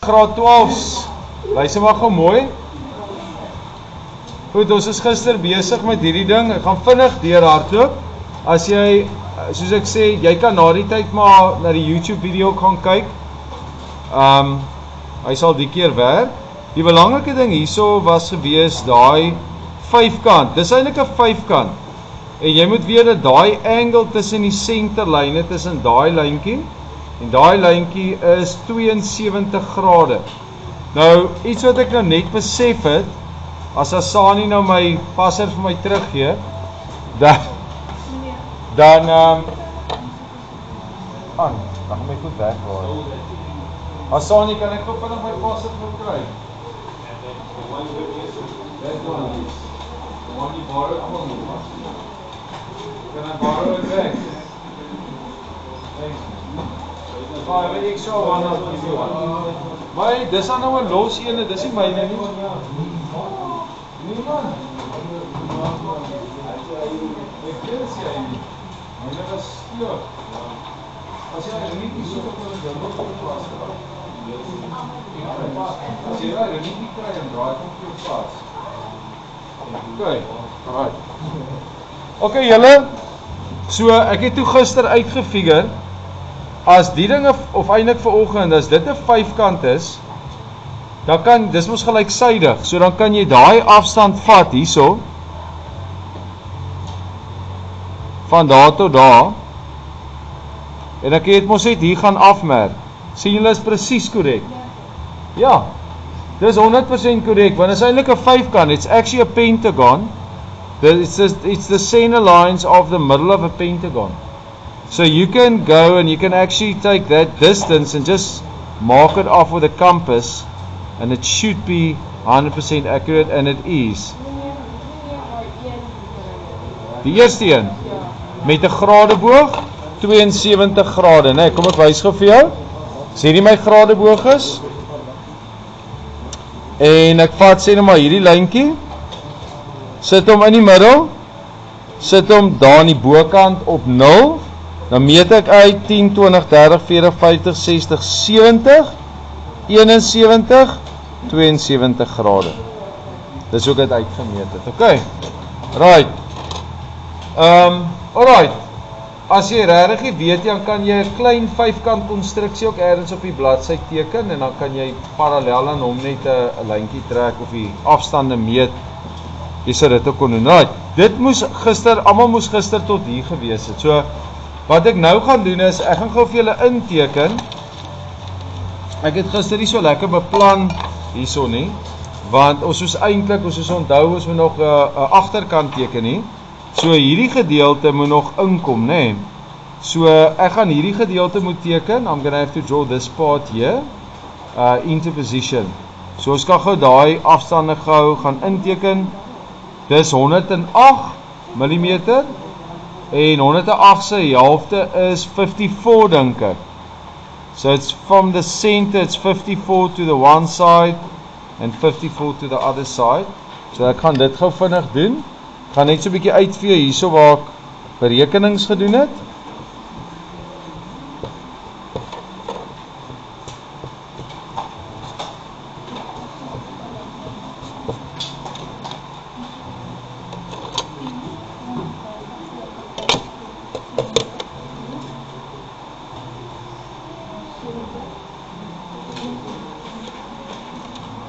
Graad 12's. Luister maar gou mooi. Goed, ons is gister besig met hierdie ding. Ek gaan vinnig deurhardloop. As jy, soos ek sê, jy kan na die tyd maar na die YouTube video gaan kyk. Hy sal die keer werk. Die belangrike ding hierso was gewees daai vyfkant. Dis eintlik 'n vyfkant. En jy moet weet dat daai angle tussen die senterlyne tussen daai lyntjie en daai lyntjie is 72 grade. Nou, iets wat ek nou net besef het, as Asani nou my passer vir my teruggee, dan gaan my goed wegwaar. Asani, kan ek gou vinnig my passer kry? Can I borrow it back? Thanks. Oh, ek weet ek sou one of you one. Maar dis dan nou 'n los ene, dis nie myne nie. Nee man. Ek dink jy nie. Myne was steur. As jy nie so op 'n groot plaas het. As jy raai nie kry en draai op jou pas. Okay, alright. Okay julle, so ek het toe gister uitgefigure, as die dinge, of eintlik vanoggend, as dit 'n vyfkant is, dan kan, dis mos gelyksydig, so dan kan jy daai afstand vat hierso, van daar tot daar, en ek het mos net hier gaan afmerk. Sien julle is presies korrek? Ja, dis 100% korrek, want is eintlik 'n vyfkant, it's actually a pentagon. It's the center lines of the middle of a pentagon. So you can go and you can actually take that distance and just mark it off with a compass, and it should be 100% accurate, and it is. Die eerste een, met 'n gradeboog, 72 grade, nee, kom ek wys gou vir jou. Sien jy my gradeboog is? En ek vat sê nou maar hierdie lyntjie, sit hom in die middel, sit hom daar aan die bokant op 0, dan meet ek uit 10, 20, 30, 40, 50, 60, 70, 71, 72 grade. Dis ook het uitgemeet het, okay. Right. Alright. As jy regtig nie weet, dan kan jy 'n klein vyfkant konstruksie ook ergens op die bladsy teken, en dan kan jy parallel aan hom net 'n lyntjie trek of die afstande meet. Jy sê dit ook kon doen. Right. Dit moes gister, almal moes gister tot hier gewees het. So wat ek nou gaan doen is, ek gaan gou vir julle inteken. Ek het gister nie so lekker beplan hierso nie, want ons is eintlik, ons is onthou, ons moet nog 'n agterkant teken nie. So hierdie gedeelte moet nog inkom, nê? So ek gaan hierdie gedeelte moet teken. I'm gonna have to draw this part here into position. So ons kan gou daai afstande gou gaan inteken. Dis 108 mm en 108 se helfte is 54 dink ek. So it's from the center, it's 54 to the one side and 54 to the other side. So ek gaan dit gou vinnig doen. Ek gaan net so 'n bietjie uitvee hierso waar ek berekenings gedoen het.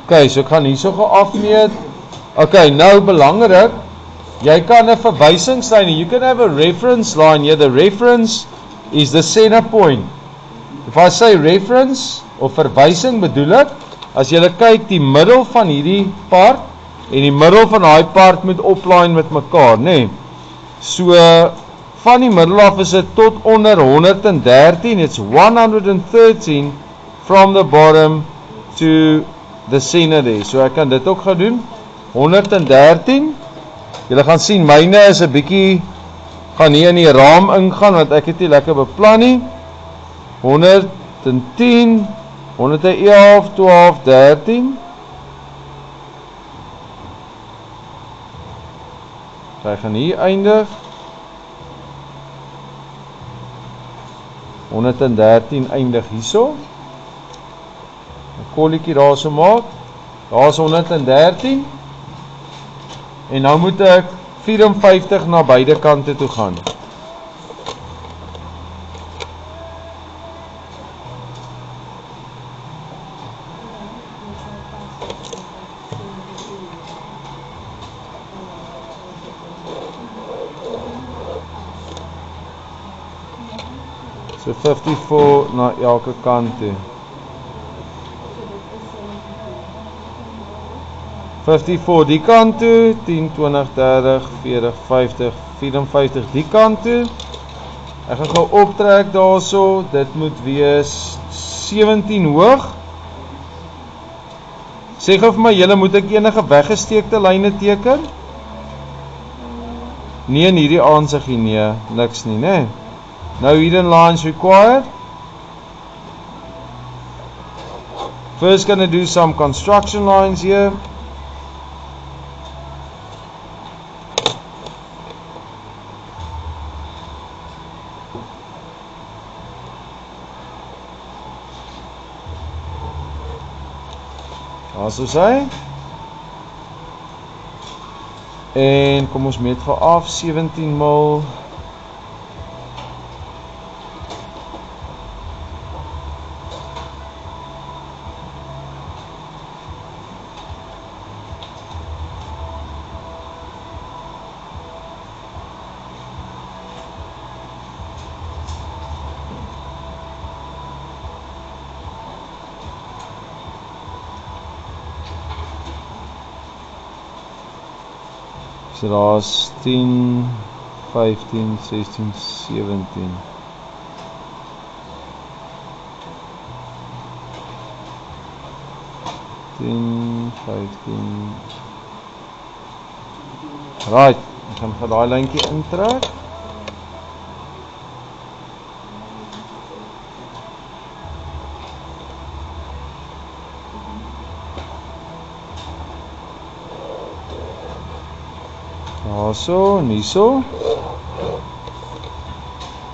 Okay, so ek gaan hierso gou afmeet. Okay, nou belangrik, jy kan 'n verwysingslyn hê. You can have a reference line here. The reference is the center point. If I say reference of verwysing, bedoel ek, as jy kyk die middel van hierdie part en die middel van daai part moet opline met mekaar, nê? So van die middel af is dit tot onder 113. It's 113 from the bottom to the center there. So ek kan dit ook gaan doen. 113. Julle gaan sien myne is 'n bietjie gaan hier in die raam ingaan want ek het nie lekker beplan nie. 110, 111, 12, 13. Sy gaan hier eindig. 113 eindig hierso. 'n kolletjie daar so maak. Daar's 113. En nou moet ek 54 na beide kante toe gaan. So 54 na elke kant toe. 54 die kant toe, 10, 20, 30, 40, 50, 54 die kant toe. Ek gaan gou optrek daarso, dit moet wees 17 hoog. Sê gou vir my, julle moet ek enige weggesteekte lyne teken? Nee, in hierdie aansiggie nee, niks nie, né? No hidden lines required. First gonna do some construction lines here. So sê. En kom ons meet vir af 17 mil. So daar's 10, 15, 16, 17. Right, ek gaan vir daai lyntjie intrek. So, en hierso.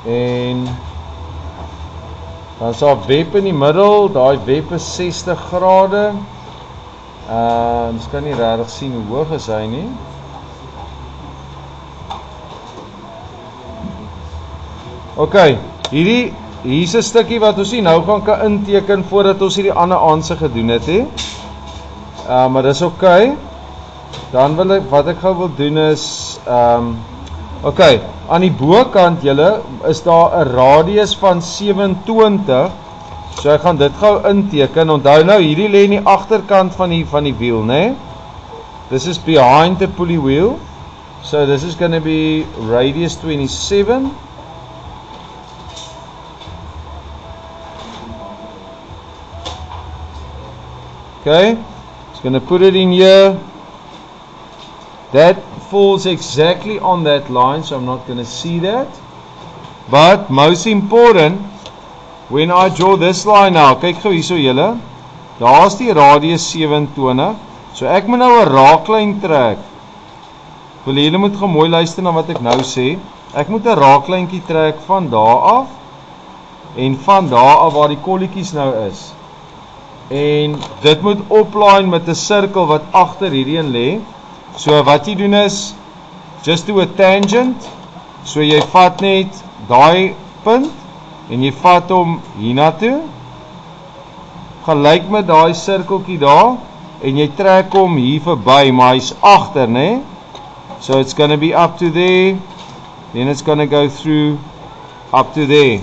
En dan is daar web in die middel, daai web is 60 grade. Ons kan nie regtig sien hoe hoog is hy nie. Okay, hier's 'n stukkie wat ons nie nou gaan kan inteken voordat ons hierdie ander aansig gedoen het, hè. Maar dis okay. Dan wil ek, wat ek gou wil doen is, okay, aan die bokant julle, is daar 'n radius van 27, so ek gaan dit gou inteken, onthou nou, hierdie lê in die agterkant van die wiel, né? This is behind the pulley wheel, so this is going to be radius 27, okay, just going to put it in here. That falls exactly on that line, so I'm not going to see that. But most important, when I draw this line now, kyk gou hierso julle, daar's die radius 27. So ek moet nou 'n raaklyn trek. Wil julle moet gou mooi luister na wat ek nou sê. Ek moet 'n raaklyntjie trek van daar af en van daar af waar die kolletjies nou is. En dit moet oplyn met 'n sirkel wat agter hierdie een lê. So wat jy doen is, just do a tangent, so jy vat net daai punt, en jy vat hom hiernatoe, gelyk met daai sirkeltjie daar, en jy trek hom hier verby, maar hy's agter, né? So it's gonna be up to there, then it's gonna go through, up to there.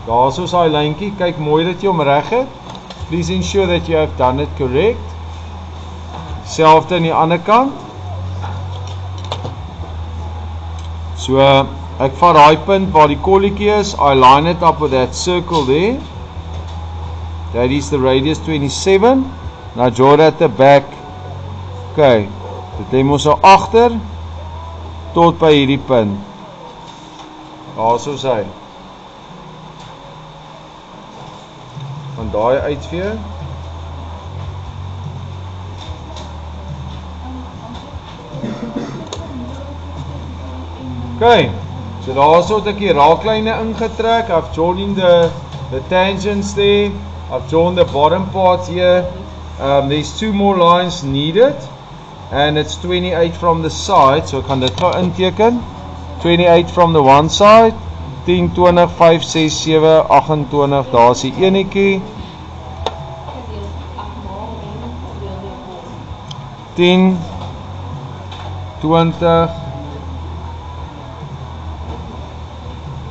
Daar is daai lyntjie, kyk mooi dat jy hom reg het, please ensure that you have done it correct. Selfde aan die ander kant. So, ek vat daai punt waar die kolletjie is, I line it up with that circle there. That is the radius 27. Now draw it at the back. Okay, dit lê mos so agter tot by hierdie punt. Daar so sy. Van daai uitvee. Okay, so daar so het ek die raaklyne ingetrek, I've drawn in the tangents there, I've drawn the bottom part here. There's 2 more lines needed. And it's 28 from the side. So ek gaan dit gou inteken. 28 from the one side. 10, 20, 5, 6, 7, 28. Daar's die enetjie. 10, 20,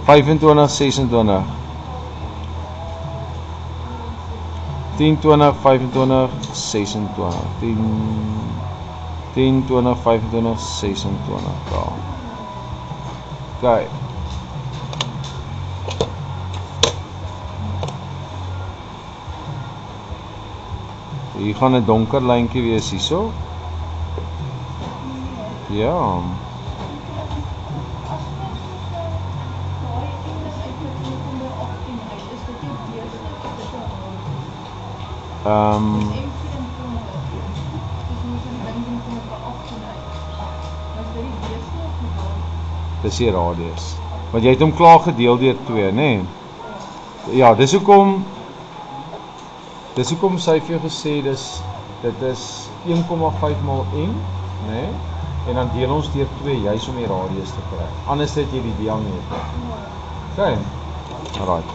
25, 26. 10, 20, 25, 26. 10, 20, 25, 26. Daar. Okay. Hier gaan 'n donker lyntjie wees hierso. Ja. Dis die radius. Want jy het hom klaar gedeel deur 2, nê? Ja, dis hoekom sy vir jou gesê dit is 1,5 mal n, nê? En dan deel ons deur 2 juis om die radius te kry. Anders het jy die diameter. Okay. Alright.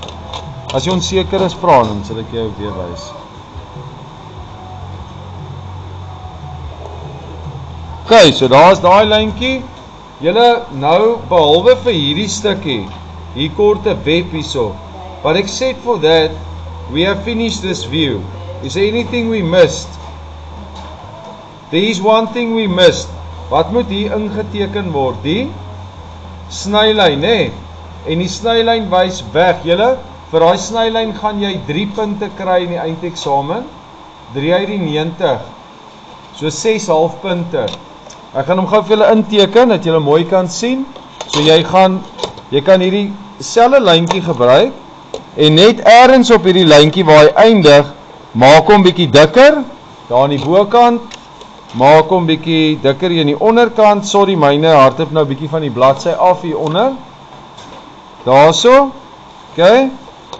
As jy onseker is, vra dan sal ek jou weer wys. Okay, so daar's daai lyntjie. Julle nou behalwe vir hierdie stukkie, hier kort 'n web hierso. But except for that, we have finished this view. Is there anything we missed? There is one thing we missed. Wat moet hier ingeteken word? Die snylyn, hè? En die snylyn wys weg. Julle, vir daai snylyn gaan jy 3 punte kry in die eindeksamen. 3 uit die 90. So 6,5 punte. Ek gaan hom gou vir julle inteken dat julle mooi kan sien. So jy kan hierdie selfde lyntjie gebruik en net ergens op hierdie lyntjie waar hy eindig, maak hom bietjie dikker daar aan die bokant. Maak hom bietjie dikker hier aan die onderkant. Sorry, myne hardloop nou bietjie van die bladsy af hier onder. Daarso. Okay.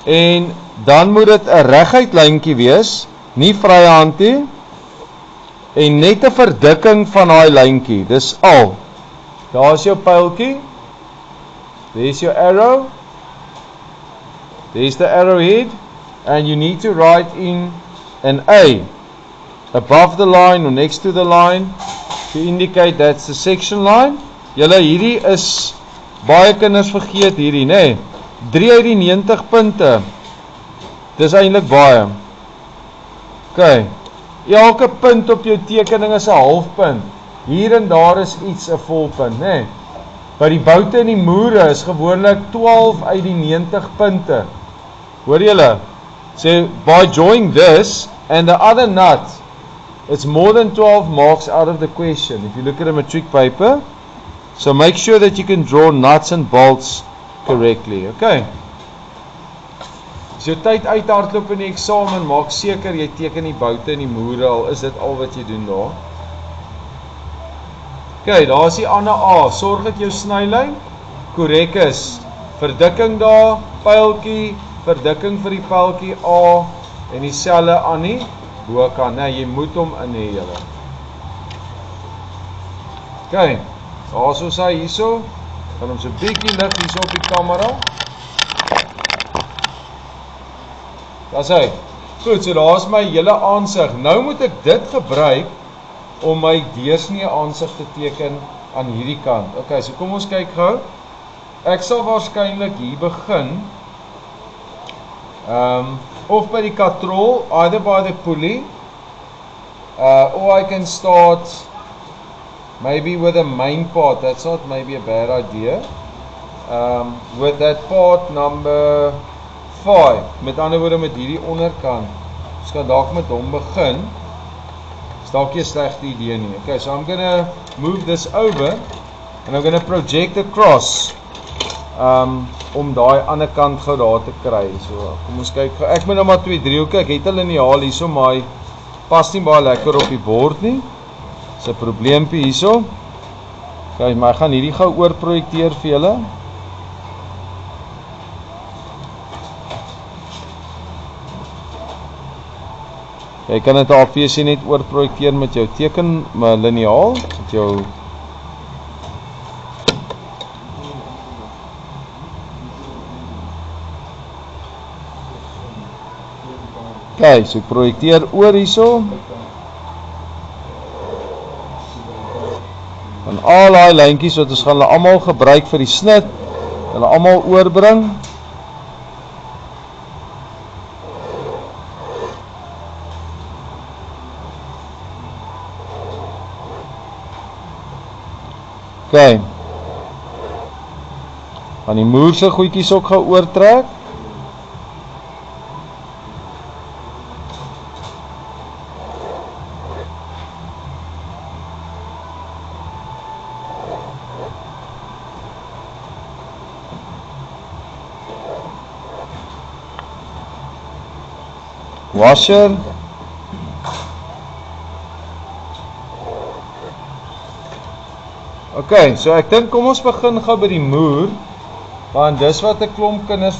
En dan moet dit 'n reguit lyntjie wees, nie vrye hand nie. En net 'n verdikking van daai lyntjie. Dis al. Daar's jou pyltjie. There's your arrow. There's the arrowhead. And you need to write in an A above the line or next to the line to indicate that's the section line. Julle, hierdie is baie kinders vergeet hierdie, nê? 3 uit die 90 punte. Dis eintlik baie. Okay. Elke punt op jou tekening is 'n halfpunt. Hier en daar is iets 'n volpunt, nê? By die boute en die moere is gewoonlik 12 uit die 90 punte. Hoor julle? So by joining this and the other nut, it's more than 12 marks out of the question. If you look at a matric paper, so make sure that you can draw nuts and bolts correctly. Okay. As jou tyd uithardloop in die eksamen, maak seker jy teken die boute en die moere al, is dit al wat jy doen daar. Okay, daar is die ander A. Sorg dat jou snylyn korrek is. Verdikking daar, pyltjie, verdikking vir die pyltjie A en dieselfde aan die bokant. Nee, jy moet hom in hê julle. Okay, daar's ons hy hierso. Gaan hom so 'n bietjie lig hierso op die kamera. Daar's hy. Goed, so daar's my hele aansig. Nou moet ek dit gebruik om my deursnee aansig te teken aan hierdie kant. Okay, so kom ons kyk gou. Ek sal waarskynlik hier begin. Of by die katrol, either by the pulley, or I can start maybe with the main part. That's not maybe a bad idea. With that part number 5. Met ander woorde met hierdie onderkant. Ons gaan dalk met hom begin. Is dalk nie 'n slegte idee nie. Okay, so I'm gonna move this over and I'm gonna project across. Om daai ander kant gou daar te kry. So, kom ons kyk. Ek moet nou maar 2 driehoeke. Ek het 'n liniaal hierso, maar hy pas nie baie lekker op die bord nie. Dis 'n probleempie hierso. Kyk, maar ek gaan hierdie gou oorprojekteer vir julle. Jy kan dit obviously net oorprojekteer met jou teken liniaal, met jou Kyk, so ek projekteer oor hierso. En al die lyntjies wat ons gaan hulle almal gebruik vir die snit, hulle almal oorbring. Okay. Gaan die moer se goedjies ook gaan oortrek. Washer. Okay, so ek dink kom ons begin gou by die moer, want dis wat 'n klomp kinders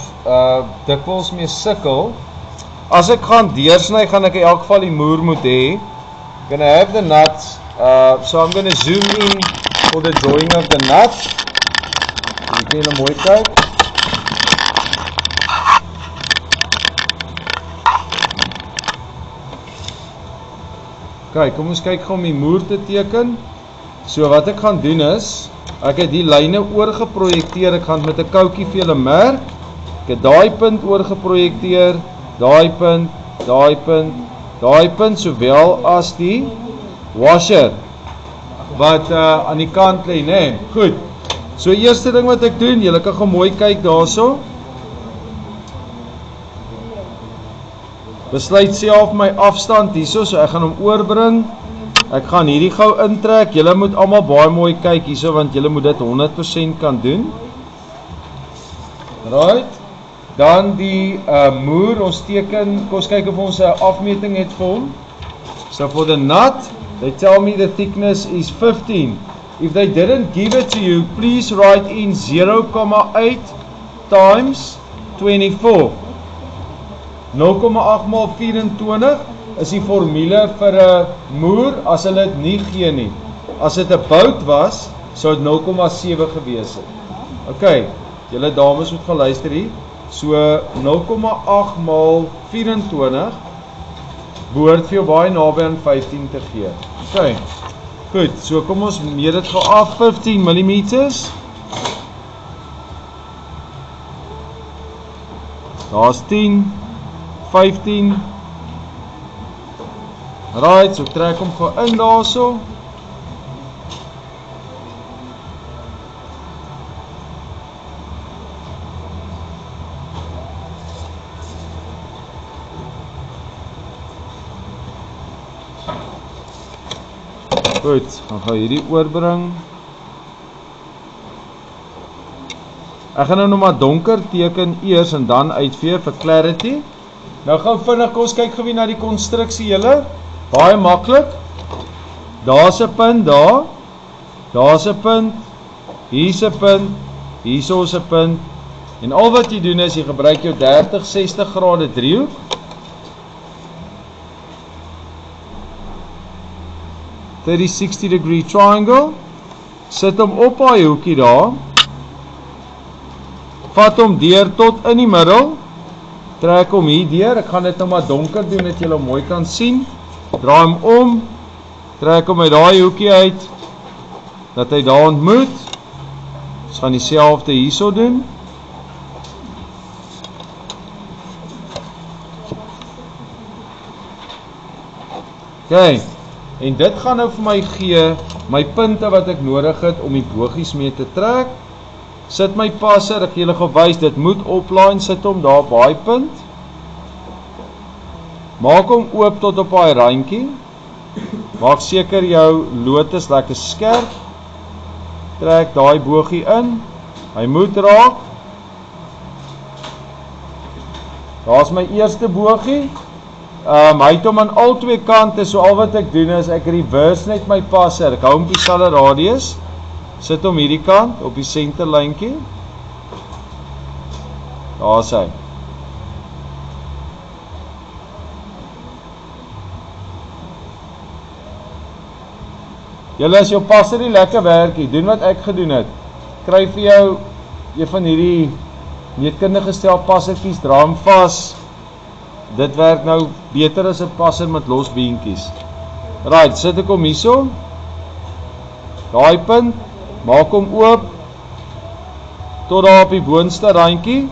dikwels mee sukkel. As ek gaan deursny, gaan ek in elk geval die moer moet hê. Gonna have the nuts, so I'm gonna zoom in for the drawing of the nuts. Jy kan nou mooi kyk. Kyk, kom ons kyk gou om die moer te teken. So wat ek gaan doen is, ek het die lyne oorgeprojekteer, ek gaan met 'n koutjie vir julle merk. Ek het daai punt oorgeprojekteer, daai punt, daai punt, daai punt, sowel as die washer wat aan die kant lê, né? Goed. So eerste ding wat ek doen, julle kan gou mooi kyk daarso. Besluit self my afstand hierso, so ek gaan hom oorbring. Ek gaan hierdie gou intrek. Julle moet almal baie mooi kyk hierso, want julle moet dit 100% kan doen. Right. Dan die moer, ons teken, kom ons kyk of ons 'n afmeting het vir hom. So for the nut, they tell me the thickness is 15. If they didn't give it to you, please write in 0,8 times 24. 0,8 maal 24 is die formule vir 'n moer as hulle dit nie gee nie. As dit 'n bout was, sou dit 0,7 gewees het. Okay, julle dames moet gaan luister hier. So 0,8 maal 24 behoort vir jou baie naby aan 15 te gee. Okay. Goed, so kom ons meet dit gou af, 15 mm. Daar's 10, 15. Right, so trek hom gou in daarso. Goed, gaan gou hierdie oorbring. Ek gaan nou nog maar donker teken eers en dan uitvee vir clarity. Nou gou vinnig, kom ons kyk gou weer na die konstruksie julle. Baie maklik. Daar's 'n punt daar. Daar's 'n punt. Hier's 'n punt. Hier's 'n punt. En al wat jy doen is jy gebruik jou 30-60 grade driehoek. A 30-60 degree triangle. Sit hom op daai hoekie daar. Vat hom deur tot in die middel. Trek hom hier deur. Ek gaan dit nou maar donker doen dat julle mooi kan sien. Draai hom om. Trek hom uit daai hoekie uit dat hy daar ontmoet. Ons gaan dieselfde hierso doen. Okay. En dit gaan nou vir my gee my punte wat ek nodig het om die bogies mee te trek. Sit my passer, ek julle gewys, dit moet opline, sit hom daar op daai punt. Maak hom oop tot op daai randjie. Maak seker jou lood is lekker skerp. Trek daai bogie in. Hy moet raak. Daar's my eerste bogie. Hy het hom aan al twee kante, so al wat ek doen is ek reverse net my passer. Ek hou hom op dieselfde radius. Sit hom hierdie kant op die senterlyntjie. Daar's hy. Julle as jou passer nie lekker werkie, doen wat ek gedoen het. Kry vir jou een van hierdie meetkundige stel passertjies, dra hom vas. Dit werk nou beter as 'n passer met los beentjies. Right, sit ek hom hierso. Daai punt, maak hom oop tot daar op die boonste randjie.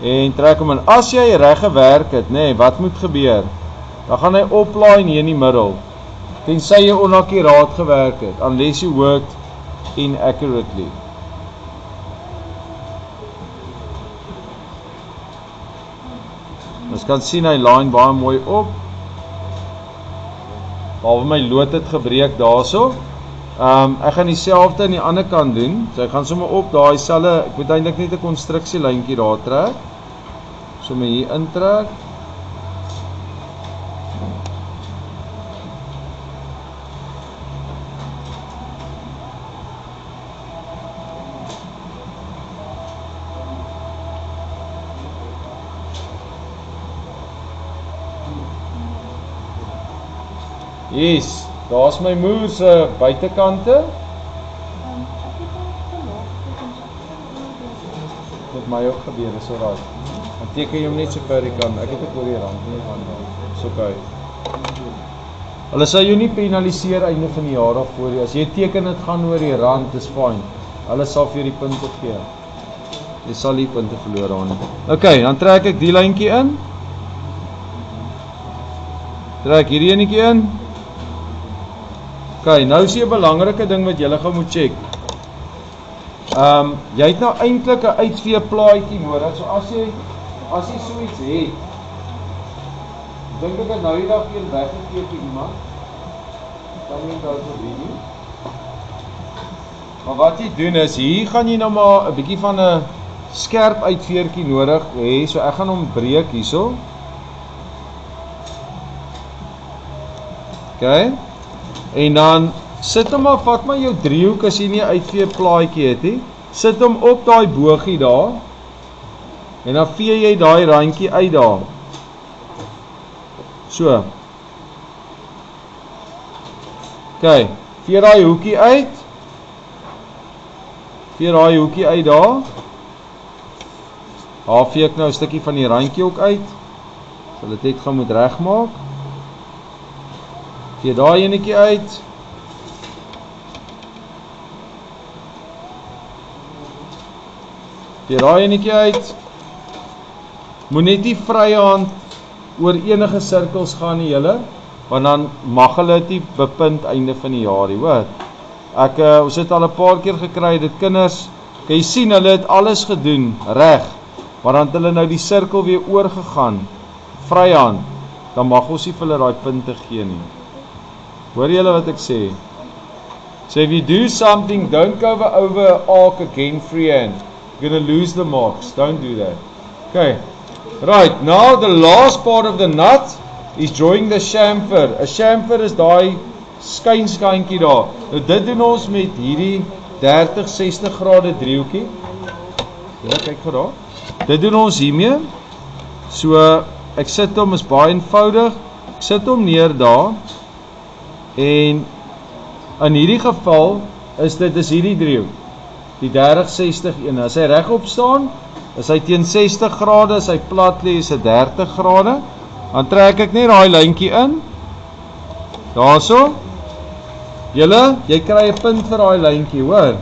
En trek hom in. As jy reg gewerk het, nee, wat moet gebeur? Dan gaan hy oplaai hier in die middel. Tensy jy onakkuraat gewerk het, unless you worked inaccurately. Ons kan sien hy line baie mooi op. Behalwe my lood het gebreek daarso. Ek gaan dieselfde aan die ander kant doen. So ek gaan sommer op daai selfe, ek moet eintlik net 'n konstruksielyntjie daar trek. Sommer hier intrek. Yes, daar's my moer se buitekante. Dit my ook gebeur, is alraai. Dan teken jy hom net so ver jy kan. Ek het ook oor die rand, nie van daar. Dis okay. Hulle sal jou nie penaliseer einde van die jaar af voor jy. As jy teken dit gaan oor die rand, dis fine. Hulle sal vir jou die punte gee. Jy sal nie punte verloor daarin. Okay, dan trek ek die lyntjie in. Trek hierdie enetjie in. Okay, nou is hier 'n belangrike ding wat julle gaan moet check. Jy het nou eintlik 'n uitvee plaatjie nodig. So as jy so iets het, dink ek het nou die dag een weggegee vir iemand. Dan moet daar so wees. Maar wat jy doen is, hier gaan jy nou maar 'n bietjie van 'n skerp uitveertjie nodig hê. So ek gaan hom breek hierso. Okay. En dan sit hom maar, vat maar jou driehoek as jy nie 'n uitvee plaatjie het nie. Sit hom op daai bogie daar. En dan vee jy daai randjie uit daar. So. Okay, vee daai hoekie uit. Vee daai hoekie uit daar. Daar vee ek nou 'n stukkie van die randjie ook uit. So dit net gaan moet regmaak. Vee daai enetjie uit. Vee daai enetjie uit. Moet net nie vrye hand oor enige sirkels gaan nie julle, want dan mag hulle dit nie bepunt einde van die jaar nie, hoor. Ons het al 'n paar keer gekry, dit kinders, kan jy sien hulle het alles gedoen reg, maar dan het hulle nou die sirkel weer oorgegaan, vrye hand, dan mag ons nie vir hulle daai punte gee nie. Hoor julle wat ek sê? So if you do something, don't go over an arc again freehand. You're going to lose the marks. Don't do that. Okay. Right, now the last part of the nut is drawing the chamfer. 'n Chamfer is daai skynskantjie daar. Nou dit doen ons met hierdie 30-60 grade driehoekie. Ja, kyk gou daar. Dit doen ons hiermee. So ek sit hom, is baie eenvoudig. Ek sit hom neer daar. En in hierdie geval is hierdie driehoek. Die 30-60 ene. As hy regop staan, is hy teen 60 grade, as hy plat lê is hy 30 grade. Dan trek ek net daai lyntjie in. Daarso. Jy kry 'n punt vir daai lyntjie, hoor.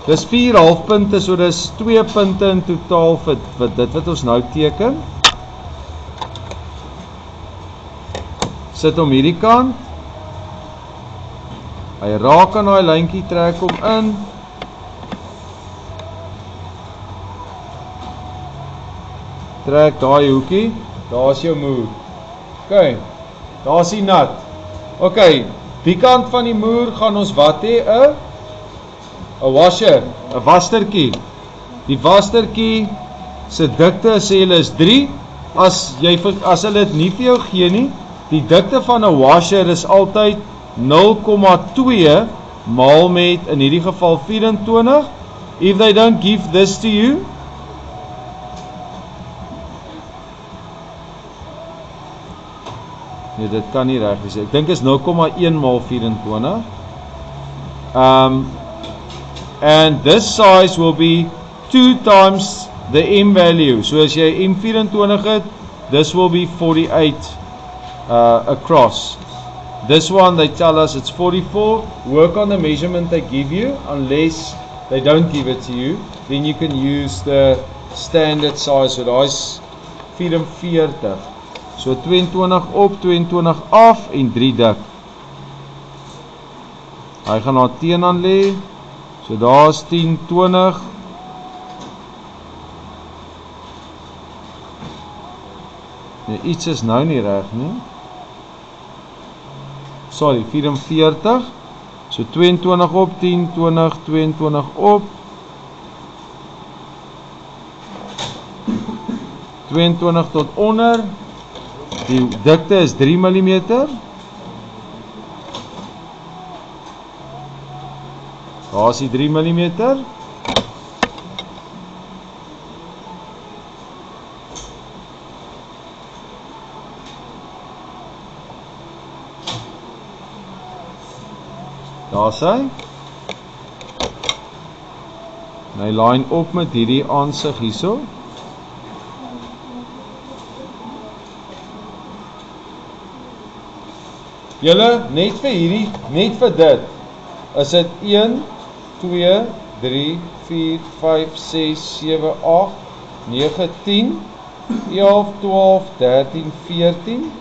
Dis 4,5 punte, so dis 2 punte in totaal vir dit wat ons nou teken. Sit hom hierdie kant. Hy raak aan daai lyntjie, trek hom in. Trek daai hoekie, daar is jou moer. Okay, daar is die nat. Okay, die kant van die moer gaan ons wat hê? 'n washer, 'n wastertjie. Die wastertjie se dikte sê hulle is 3. As hulle dit nie vir jou gee nie, die dikte van 'n washer is altyd 0,2 maal met, in hierdie geval 24. If they don't give this to you, Nee, dit kan nie reg wees. Ek dink is 0,1 maal 24. And this size will be 2 times the M value. So as jy M24 het, this will be 48 across. This one they tell us it's 44. Work on the measurement they give you, unless they don't give it to you. Then you can use the standard size. So daai's 44. So 22 op, 22 af en 3 dik. Hy gaan daar teenoor lê. So daar's 10, 20. Nee, iets is nou nie reg nie. Sorry, 44. So 22 op, 10, 20, 22 op. 22 tot onder. Die dikte is 3 mm. Daar is die 3 mm. Daar is hy. En hy line op met hierdie aansig hierso. Julle, net vir dit, is dit 1, 2, 3, 4, 5, 6, 7, 8, 9, 10, 11, 12, 13, 14,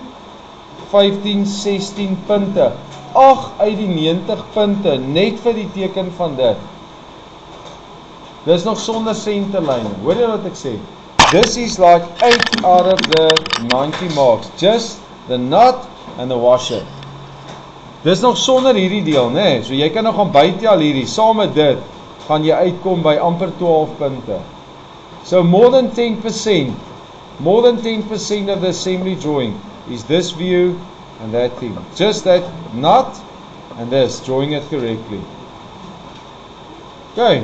15, 16 punte. 8 uit die 90 punte, net vir die teken van dit. Dis nog sonder centerline. Hoor jy wat ek sê? This is like 8 out of the 90 marks. Just the nut and the washer. Dis nog sonder hierdie deel, né? So jy kan nou gaan bytel hierdie. Saam met dit gaan jy uitkom by amper 12 punte. So more than 10% of the assembly drawing is this view and that thing. Just that nut and this, drawing it correctly. Okay,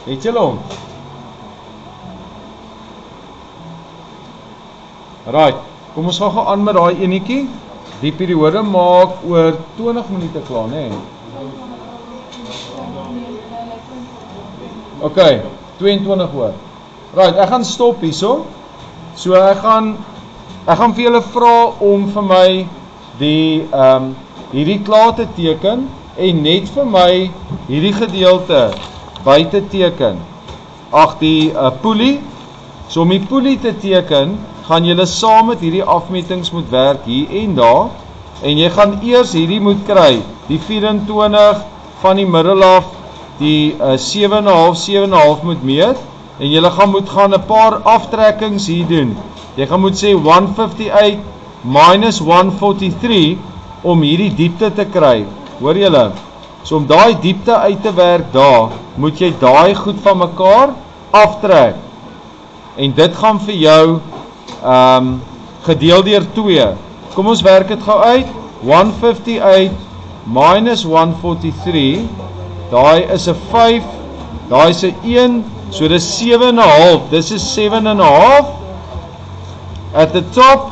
het julle hom? Right, kom ons gaan aan met daai enetjie. Die periode maak oor 20 minute klaar, né? Okay, 22 oor. Right, ek gaan stop hierso. So ek gaan vir julle vra om vir my die hierdie klaar te teken en net vir my hierdie gedeelte by te teken. Ag, die pulley. So om die pulley te teken, gaan julle saam met hierdie afmetings moet werk hier en daar. En jy gaan eers hierdie moet kry, die 24 van die middel af, die 7,5 moet meet. En julle moet gaan 'n paar aftrekkings hier doen. Jy gaan moet sê 158 minus 143 om hierdie diepte te kry. Hoor julle? So om daai diepte uit te werk daar, moet jy daai goed van mekaar aftrek. En dit gaan vir jou gedeel deur 2. Kom ons werk dit gou uit. 158 minus 143. Daai is 'n 5. Daai is 'n 1. So dis 7,5. This is 7,5 at the top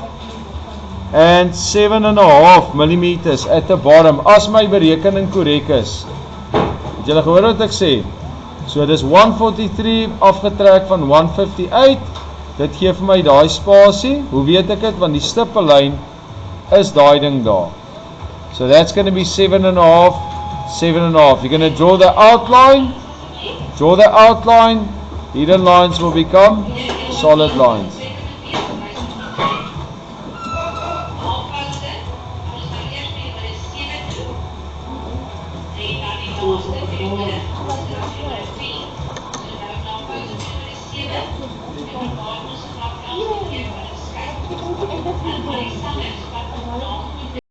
and 7,5 millimeters at the bottom. As my berekening korrek is. Het julle gehoor wat ek sê? So dis 143 afgetrek van 158. Dit gee vir my daai spasie. Hoe weet ek dit? Want die stippellyn is daai ding daar. So that's going to be 7,5, 7,5. You're going to draw the outline. Draw the outline. Hidden lines will become solid lines.